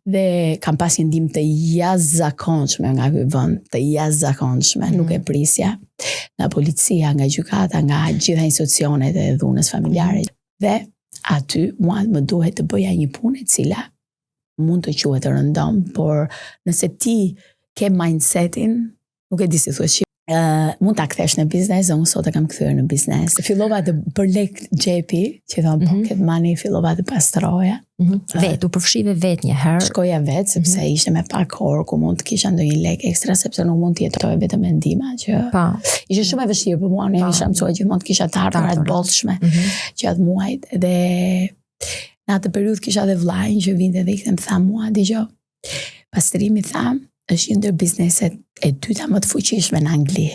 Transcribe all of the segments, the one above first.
Dhe kam pas një ndihmë të jashtëzakonshme nga ky vend, të jashtëzakonshme, nuk e prisja. Nga policia, nga gjykata, nga gjitha institucionet e dhunës familjare. Dhe aty mua më duhet të bëja një punë e cila mund të quhet rëndom, por nëse ti ke mindsetin, nuk e di si thuash, mund ta kthesh në biznes, unë sot e kam kthyer në biznes. Fillova të për lek xhepi, që thon pocket money, fillova të pastroja. Vetë, u përfshive vetë një herë. Shkoja vetë, sepse ishte me pak orë, ku mund të kisha ndonjë lek ekstra, sepse nuk mund të jetoj vetëm me ndihma, që ishte shumë e vështirë për mua, unë isha mësuar gjithmonë të kisha të ardhurat bollshme gjatë muajit. Dhe në atë periudhë kisha edhe vllajin që vinte dhe i tha mua, dëgjoj, pastrimi tha, është një ndër bizneset e dyta më të fuqishme në Angli.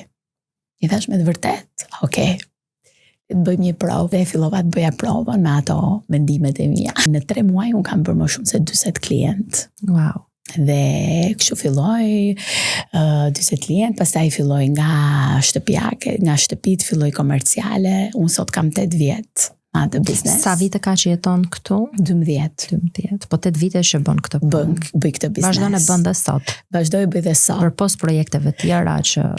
I thash me të vërtet, okay. Të bëjmë një provë dhe fillova të bëja provën me ato mendimet e mia. Në 3 muaj unë kam bërë më shumë se 40 klient. Wow. Dhe kështu filloi 40 klient, pastaj filloi nga shtëpit filloi komerciale. Unë sot kam 8 vjet atë biznes. Sa vite ka që jeton këtu? 12. Po 8 vite që bën këtë punë. Bëj këtë biznes. Vazhdon e bën dhe sot. Vazhdoj bëj dhe sot. Për pos projekteve tjera që...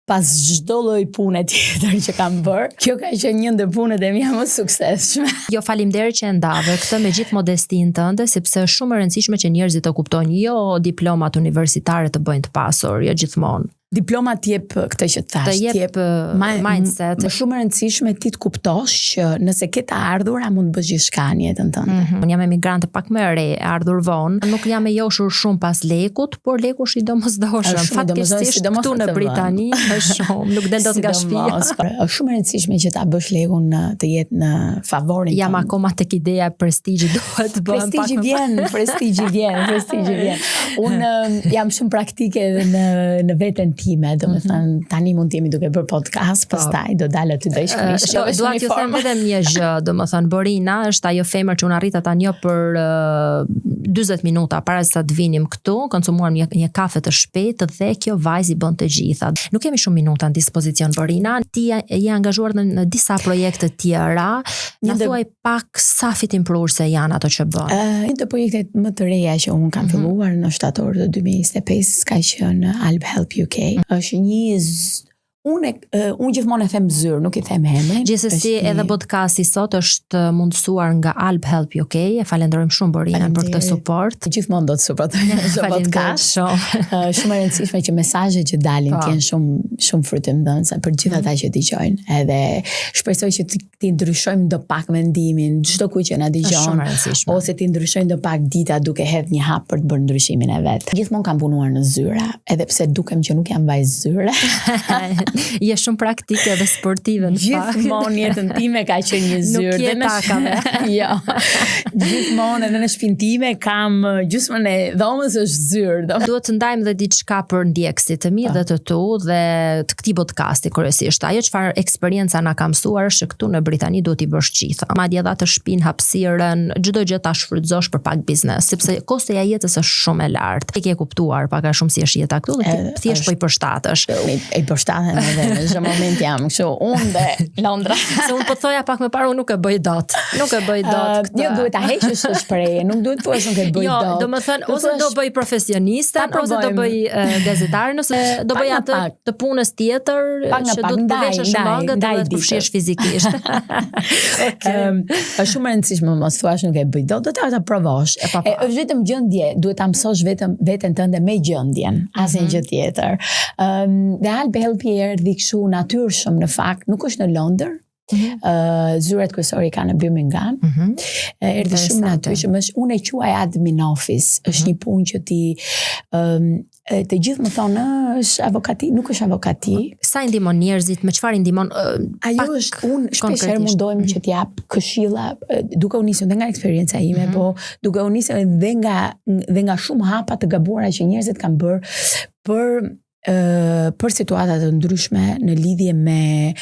Pas çdo lloj pune tjetër që kam bërë, kjo ka qenë një ndër punët e mia më suksesshme. Jo, faleminderit që e ndave këtë me gjithë modestinë tënde, sepse është shumë e rëndësishme që njerëzit të kuptojnë, jo diplomat universitare të bëjnë të pasur, jo gjithmonë. Diplomat jep këtë që thash, të jep mindset. Më shumë e rëndësishme ti të kuptosh që nëse ke të ardhura mund të bësh gjithçka në jetën tënde. Unë jam emigrante pak më e re, ardhur vonë, nuk jam e joshur shumë pas lekut, por leku është i domosdoshëm. Fatkeqësisht këtu në Britani është shumë, nuk del dot nga shtëpia. Është shumë e rëndësishme që ta bësh lekun të jetë në favorin tënd. Jam akoma tek ideja prestigjit duhet të bëhem pak. Prestigji vjen. Unë jam shumë praktike edhe në veten time, do me thënë, tani mund t'jemi duke bërë podcast, pastaj do dalë aty do ishkrish. Dua t'ju them vetëm një gjë, do me thënë, Borina është ajo femër që unë arrita ta njoh për 40 minuta para se të vinim këtu, konsumuar një kafe të shpejtë dhe kjo vajzë i bën të gjitha. Nuk kemi shumë minuta në dispozicion, Borina. Ti je angazhuar në disa projekte tjera. Na thuaj pak sa fitim prurse janë ato që bën. Një të projektet më të reja që unë kam filluar në shtator të 2025 ka qenë Alb Help UK. Është unë gjithmonë e them zyrë, nuk i them emrin. Gjithsesi edhe podcasti sot është mundësuar nga Alb Help UK. E falenderojmë shumë Borina për këtë suport. Gjithmonë do të suportojmë këtë podcast. Shumë e rëndësishme që mesazhet që dalin të jenë shumë frytëndëse për gjithë ata që dëgjojnë. Edhe shpresoj që ti ndryshojmë do pak mendimin çdo kujt që na dëgjon, ose ti ndryshojmë do pak dita duke hedhur një hap për të bërë ndryshimin e vet. Gjithmonë kam punuar në zyra, edhe pse dukem që nuk jam vajzë zyre. Je shumë praktike dhe sportive në fakt. Gjithmonë jetën time ka qenë një zyrë. Nuk je takave. Jo. Gjithmonë edhe në shtëpinë time kam gjysmën e dhomës është zyrë. Duhet të ndajmë dhe diçka për ndjekësit të mi dhe të tu dhe të këtij podcasti kryesisht. Ajo çfarë eksperjenca na ka mësuar është që këtu në Britani duhet i bësh gjitha. Madje edhe të shtëpinë, hapësirën, çdo gjë ta shfrytëzosh për pak biznes, sepse kosti i jetës është shumë e lartë. Ti ke kuptuar pak a shumë si është jeta këtu dhe thjesht po i përshtatesh. I përshtatem edhe në çdo moment jam kështu unë dhe Londra. Se unë po thoja pak më parë unë nuk e bëj dot. Nuk e bëj dot këtë. Jo, duhet ta heqësh këtë shprehje, nuk duhet thua se nuk e bëj dot. Jo, domethënë ose do bëj profesionisten, ose do bëj gazetaren, ose do bëj atë të punës tjetër që do të veshësh mangët dhe të përfshihesh fizikisht. Është shumë e rëndësishme mos thuash nuk e bëj dot, do ta provosh. Është vetëm gjendje, duhet ta mësosh vetëm veten tënde me gjendjen, asnjë gjë tjetër. Dhe Alb Help erdhi kështu natyrshëm në fakt, nuk është në Londër. Zyrat kryesore ka në Birmingham. Erdhi shumë natyrshëm, unë e quaj admin office. Është një punë që ti të gjithë më thonë është avokati, nuk është avokati. Sa i ndihmon njerëzit, me çfarë i ndihmon? Ajo është, unë shpeshherë mundohem që t'jap këshilla, duke u nisur nga eksperjenca ime, po duke u nisur dhe nga shumë hapa të gabuara që njerëzit kanë bërë për situatat të ndryshme në lidhje me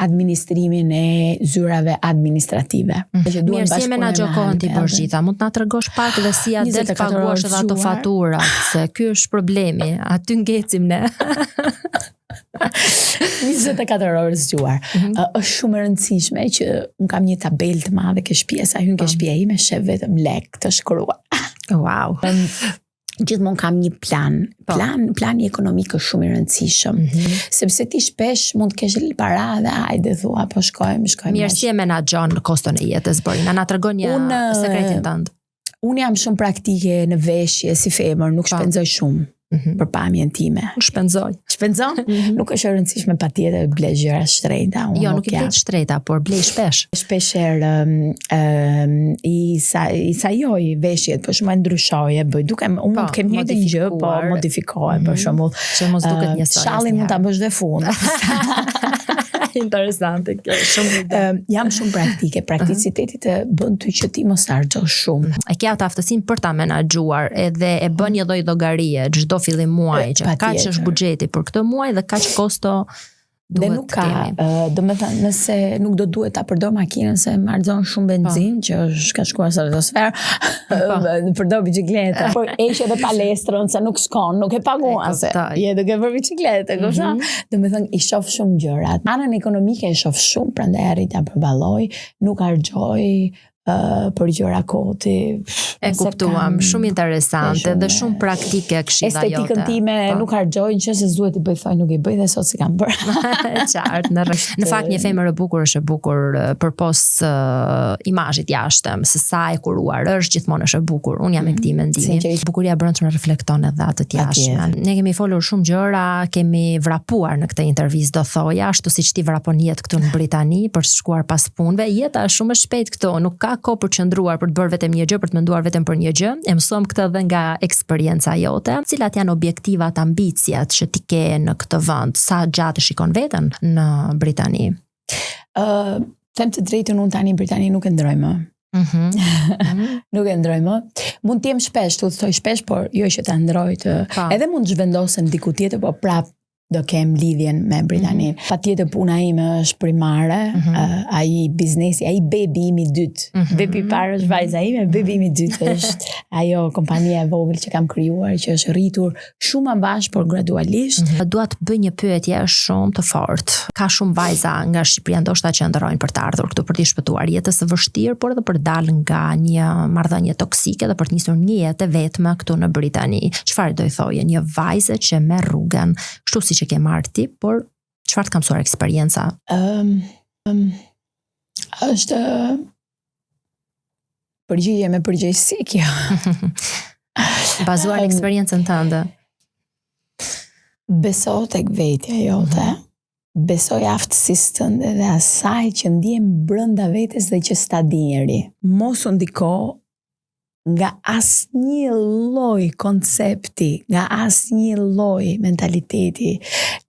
administrimin e zyrave administrative. Mirë, si e menaxhokohen ti bësh gjitha? Mund të na tregosh pak dhe si ja del të paguash edhe ato fatura, se ky është problemi. Aty ngecim ne. 24 orë zgjuar. Është shumë e rëndësishme që un kam një tabelë të madhe ke shtëpia, sa hyn ke shtëpia ime shef vetëm lek të shkruar. Wow. Gjithmonë kam një plani ekonomik është shumë i rëndësishëm, sepse ti shpesh mund të kesh para dhe hajde thua, po shkojmë. Mirë, si e menaxhon koston e jetës, Borina? Na tregon një sekretin tënd. Unë jam shumë praktike në veshje si femër, nuk shpenzoj shumë për pamjen time. Shpenzon? Nuk është e rëndësishme patjetër blej gjëra shtrenjta. Jo, nuk i blej shtrenjta, por blej shpesh. Shpesher i sajoj veshjet, për shumë e ndryshoj, unë mund të kem një gjë, po modifikohet, për shembull. Që mos duket njësoj. Shallin mund ta bësh dhe fund. Interesante, jam shumë praktike. Prakticiteti të bën ty që ti mos harxhosh shumë. E ke atë aftësinë për ta menaxhuar edhe e bën një lloj llogarie çdo fillim muaji, që kaq është buxheti për këtë muaj dhe kaq kosto dhe nuk ka, domethënë nëse nuk do duhet ta përdor makinën se marrëzon shumë benzinë që është ka shkuar në stratosferë, përdor biçikletë. Por heq edhe palestrën se nuk shkon, nuk e paguan se je duke për biçikletë, domethënë i shoh shumë gjërat. Anën ekonomike e shoh shumë, prandaj arrit ta përballoj, nuk harxoj për gjëra koti. E kuptuam, shumë interesante dhe shumë praktike këshilla jote. Estetikën time nuk harxoj, nëse duhet i bëj thoj nuk i bëj dhe sot si kam bërë. Qartë, në fakt një femër e bukur është e bukur përpos imazhit jashtëm, se sa e kuruar është, gjithmonë është e bukur. Unë jam me këtë mendimi. Bukuria brendshme reflekton edhe atë të jashtme. Ne kemi folur shumë gjëra, kemi vrapuar në këtë intervistë, do thoja, ashtu siç ti vrapon jetë këtu në Britani për të shkuar pas punëve. Jeta është shumë e shpejtë këtu, nuk ka kohë për të qëndruar për të bërë vetëm një gjë, për të menduar vetëm për një gjë. E mësuam këtë edhe nga eksperienca jote. Cilat janë objektivat, ambiciat që ti ke në këtë vend? Sa gjatë shikon veten në Britani? Them të drejtën, unë tani në Britani nuk e ndroj më. Nuk e ndroj më. Mund të jem shpesh, të thoj shpesh, por jo që ta ndroj të. Edhe mund të zhvendosem diku tjetër, po prap do kem lidhjen me Britaninë. Patjetër puna ime është primare, ai biznesi, ai bebi im i dytë. Bebi i parë është vajza ime, bebi im i dytë është ajo kompania e vogël që kam krijuar, që është rritur shumë ambash, por gradualisht. Dua të bëj një pyetje shumë të fortë. Ka shumë vajza nga Shqipëria ndoshta që ndërrojnë për të ardhur këtu për të shpëtuar jetës së vështirë, por edhe për të dalë nga një marrëdhënie toksike dhe për të nisur një jetë e vetme këtu në Britani. Çfarë do i thoje një vajze që merr rrugën, kështu siç e ke marrë ti, por çfarë të ka mësuar eksperienca? Është përgjigje me përgjegjësi kjo. Bazuar në eksperiencën tënde. Beso tek vetja jote. Besoj aftësisë tënde dhe asaj që ndjen brenda vetes dhe që s'ta di njeri. Mos u ndiko nga asnjë lloj koncepti, nga asnjë lloj mentaliteti,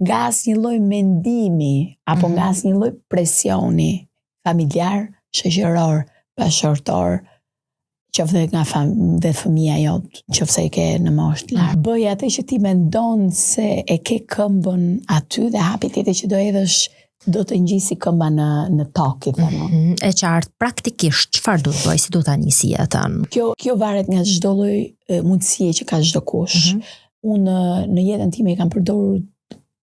nga asnjë lloj mendimi apo nga asnjë lloj presioni familjar, shoqëror, bashkëtorë, qoftë nga dhe fëmia jot, qoftë ke në moshë të lartë. Bëj atë që ti mendon se e ke këmbën aty dhe hapi tjetër që do hedhësh do të ngjisi këmba në tokë, thënë. E qartë, praktikisht çfarë do të bëj, si do ta nisi jetën? Kjo varet nga çdo lloj mundësie që ka çdo kush. Unë në jetën time kam përdorur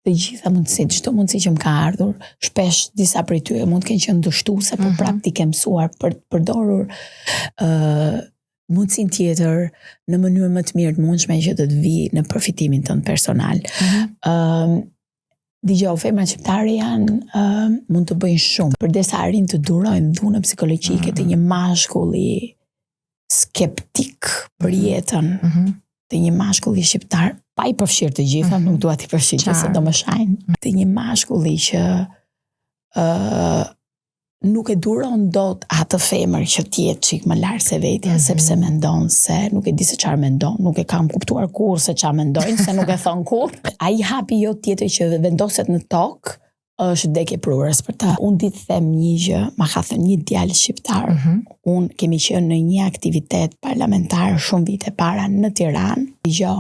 të gjitha mundësitë, çdo mundësi që më ka ardhur. Shpesh disa prej tyre mund të kenë qenë dështuese, por prap ti ke mësuar për të përdorur mundësinë tjetër në mënyrë më të mirë të mundshme që të vi në përfitimin tënd personal. Dgjoj, femrat shqiptare mund të bëjnë shumë, përderisa arrin të durojnë dhunën psikologjike të një mashkulli skeptik për jetën, të një mashkulli shqiptar, pa i përfshirë të gjitha, nuk dua t'i përfshirë që se do më shajnë, të një mashkulli që nuk e duron dot atë femër që t'jetë qik më larë se vetja, sepse mendon se nuk e di se qarë mendon, nuk e kam kuptuar kur se qarë mendojnë, se nuk e thonë kur. A i hapi jo tjetër që vendoset në tokë, është deke prurës për ta. Unë ditë them një gjë, ma ka thënë një djalë shqiptar, unë kemi qenë në një aktivitet parlamentar shumë vite para në Tiranë, jo,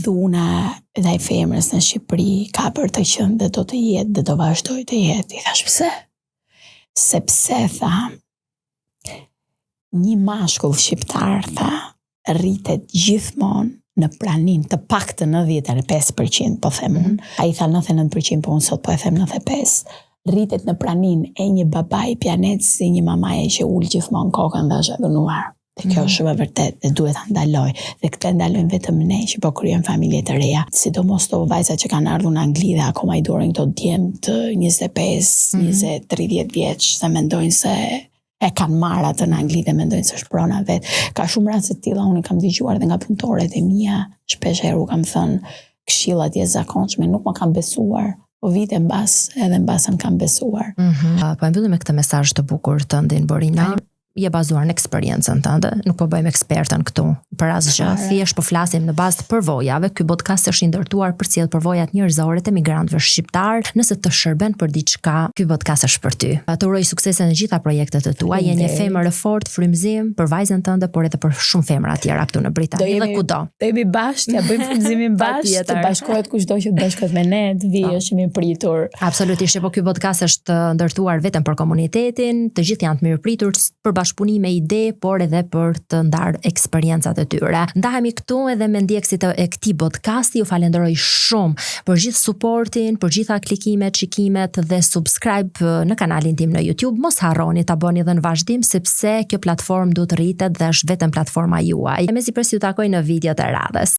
dhuna dhe i femrës në Shqipëri ka për të qenë dhe do të jetë dhe do vazhdoj të jetë. I thash pse? Sepse, tha, një mashkull shqiptar, tha, rritet gjithmonë në pranin të pak të 95%, po them unë. A i tha 99%, po unë sot po e them 95%. Rritet në pranin e një babai pianec si një mamaje që ullë gjithmonë kokën dhe është e dhënuar. Dhe kjo është shumë e vërtet dhe duhet ta ndaloj. Dhe këtë ndalojnë vetëm ne që po krijojmë familje të reja. Sidomos to vajza që kanë ardhur në Angli dhe akoma i durin këto djem të 25, 20, 30 vjeç, se mendojnë se e kanë marrë atë në Angli dhe mendojnë se është prona vet. Ka shumë raste të tilla, unë kam dëgjuar edhe nga punëtorët e mia, shpesh herë u kam thënë këshilla të jashtëzakonshme, nuk më kanë besuar. Po vite mbas, edhe mbas më kanë besuar. Po e mbyllim me këtë mesazh të bukur të ndin Borina. Je bazuar në eksperiencën tënde, nuk po bëjmë ekspertën këtu për asgjë, thjesht po flasim në bazë të përvojave. Ky podcast është i ndërtuar për cilë përvojat njerëzore të migrantëve shqiptar. Nëse të shërben për diçka, ky podcast është për ty. Të uroj suksese në gjitha projektet e tua. Je një femër e fortë, frymëzim për vajzën tënde, por edhe për shumë femra tjera këtu në Britani dhe kudo. Do jemi bashkë, ja bëjmë frymëzimin bashkë, të bashkohet kushdo që të bashkohet me ne, të vi, është i pritur. Absolutisht, po ky podcast është ndërtuar vetëm për komunitetin, të gjithë janë të mirëpritur për bashkëpunime ide, por edhe për të ndarë eksperiencat e tyre. Ndahemi këtu edhe me ndjekësit e këtij podcasti. Ju falenderoj shumë për gjithë suportin, për gjitha klikimet, shikimet dhe subscribe në kanalin tim në YouTube. Mos harroni ta bëni edhe në vazhdim sepse kjo platformë duhet rritet dhe është vetëm platforma juaj. Mezi pres ju takoj në videot e radhës.